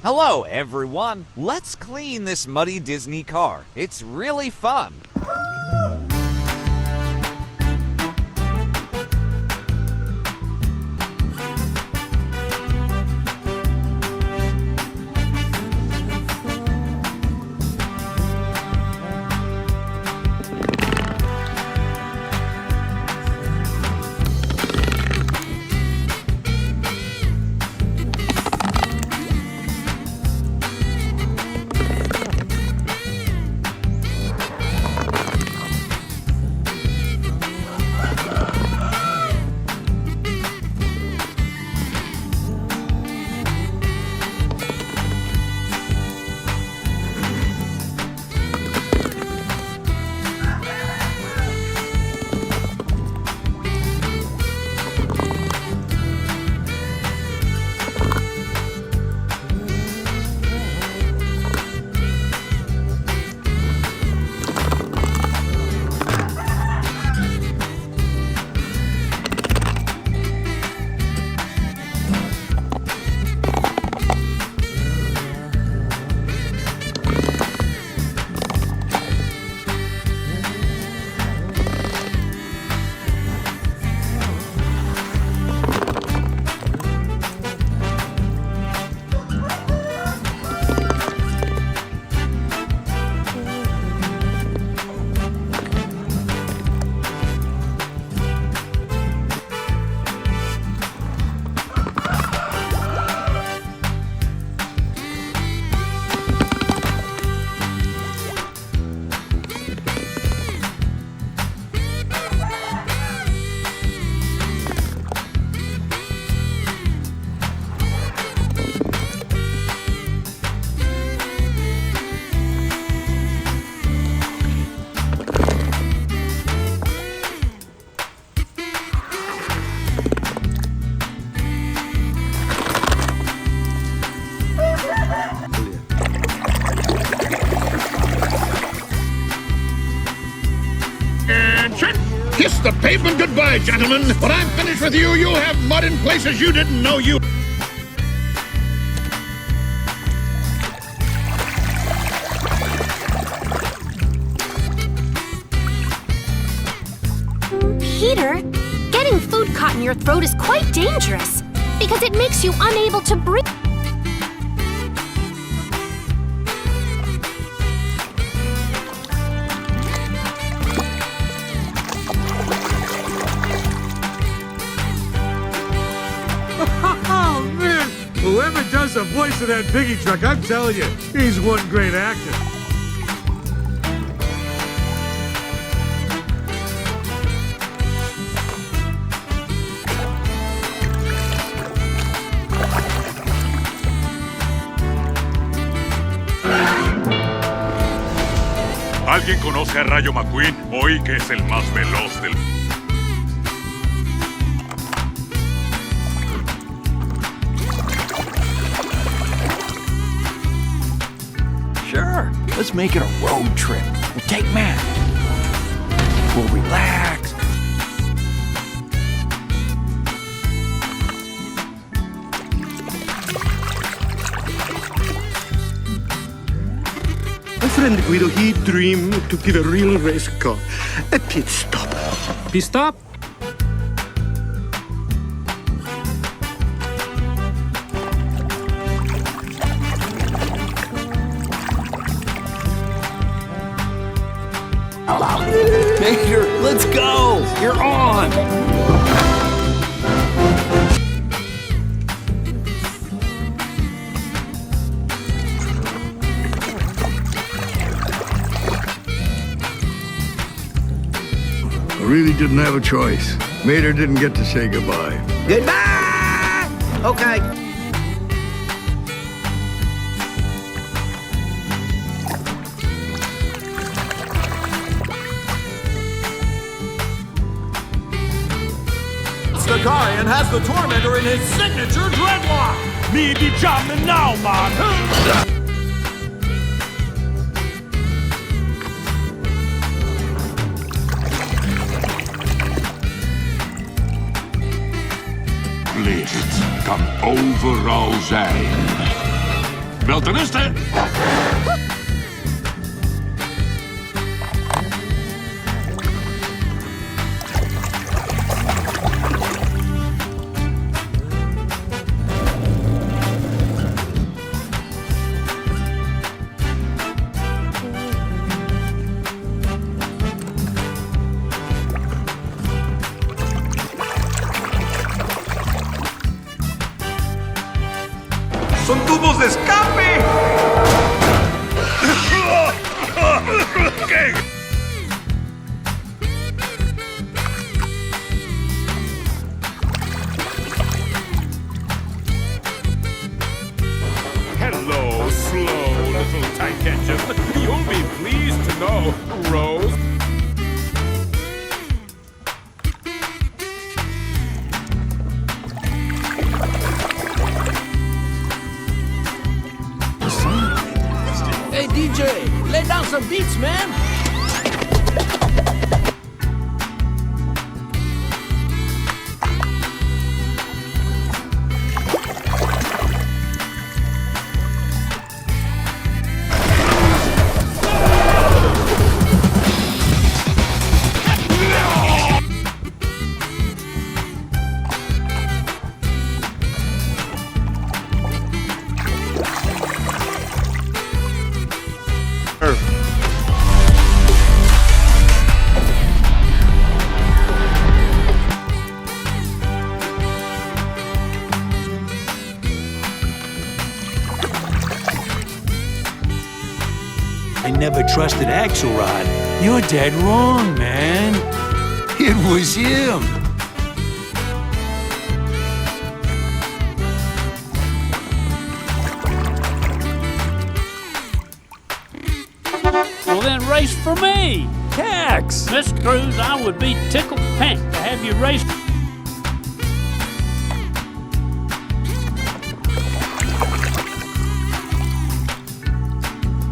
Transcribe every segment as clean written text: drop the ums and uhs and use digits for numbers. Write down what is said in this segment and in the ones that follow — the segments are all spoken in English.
Hello, everyone. Let's clean this muddy Disney car. It's really fun. Kiss the pavement goodbye, gentlemen. When I'm finished with you, you'll have mud in places you didn't know you... Peter, getting food caught in your throat is quite dangerous because it makes you unable to breathe. Oh, man! Whoever does the voice of that piggy truck, I'm telling you, he's one great actor. ¿Alguien conoce a Rayo McQueen? Hoy que es el más veloz del... Sure, let's make it a road trip. We'll take Matt. We'll relax. My friend Guido, he dreamed to give a real race car a pit stop. Pit stop? Peter, let's go! You're on! I really didn't have a choice. Mater didn't get to say goodbye. Goodbye! Okay. The guy and has the tormentor in his signature dreadlock. Me be jumping now, man. Licht kan overal zijn. Belt en este. ¡Son tubos de escape! ¿Qué? Hello, slow little tank engine. You'll be pleased to know, Rose. Hey, DJ, lay down some beats, man. I never trusted Axelrod. You're dead wrong, man. It was him. Well, then race for me. Tax. Miss Cruz, I would be tickled pink to have you race.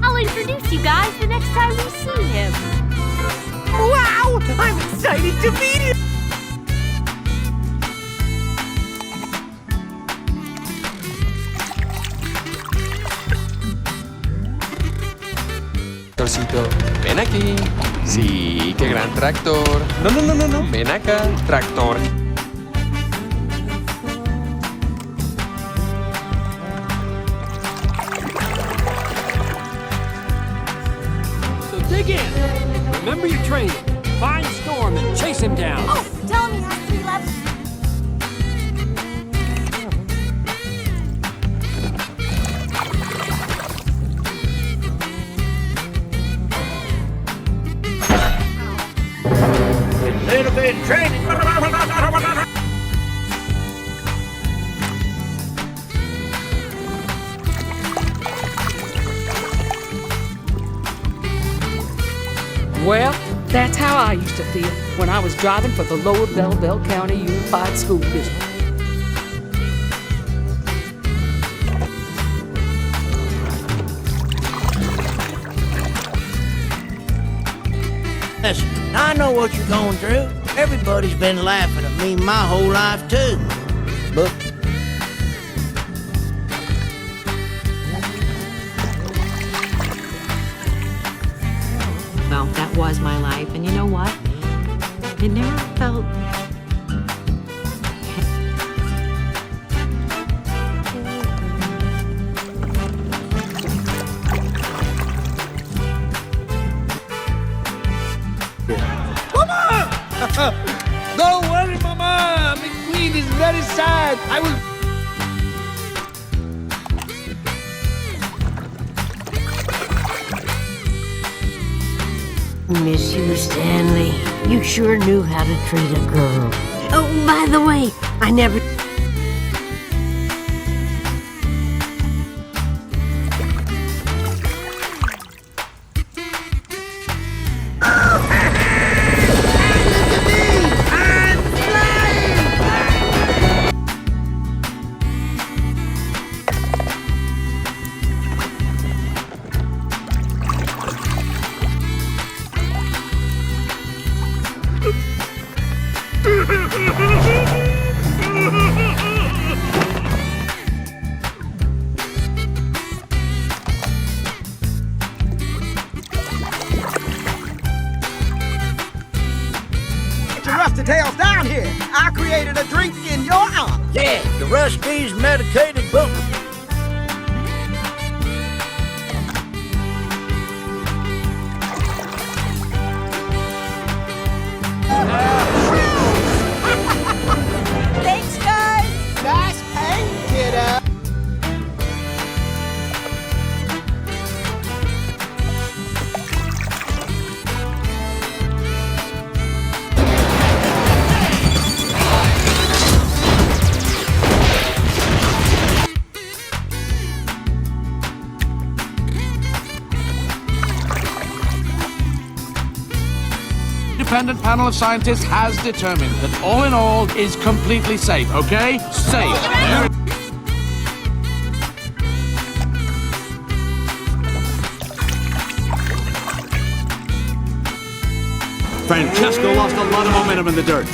I'll introduce you guys the next time we see him. Wow, I'm excited to meet him. Tractorcito, ven aquí. Sí, qué gran tractor. No, no, no, no, no. Ven acá, tractor. So dig in. Remember your training. Find Storm and chase him down. Oh, tell him he has 3 left. Little bit of training. Well, that's how I used to feel when I was driving for the Lower Belleville County Unified School District. Listen, I know what you're going through. Everybody's been laughing at me my whole life, too. But well, that was my life, and you know what? It never felt... don't worry, Mama. The queen is very sad. I will. Miss you, Stanley. You sure knew how to treat a girl. Oh, by the way, I never... tails down here. I created a drink in your honor. Yeah, the recipe's medicated book. Thanks, guys. Nice paint, kiddo. Independent panel of scientists has determined that all in all is completely safe, okay? Safe. Francesco lost a lot of momentum in the dirt.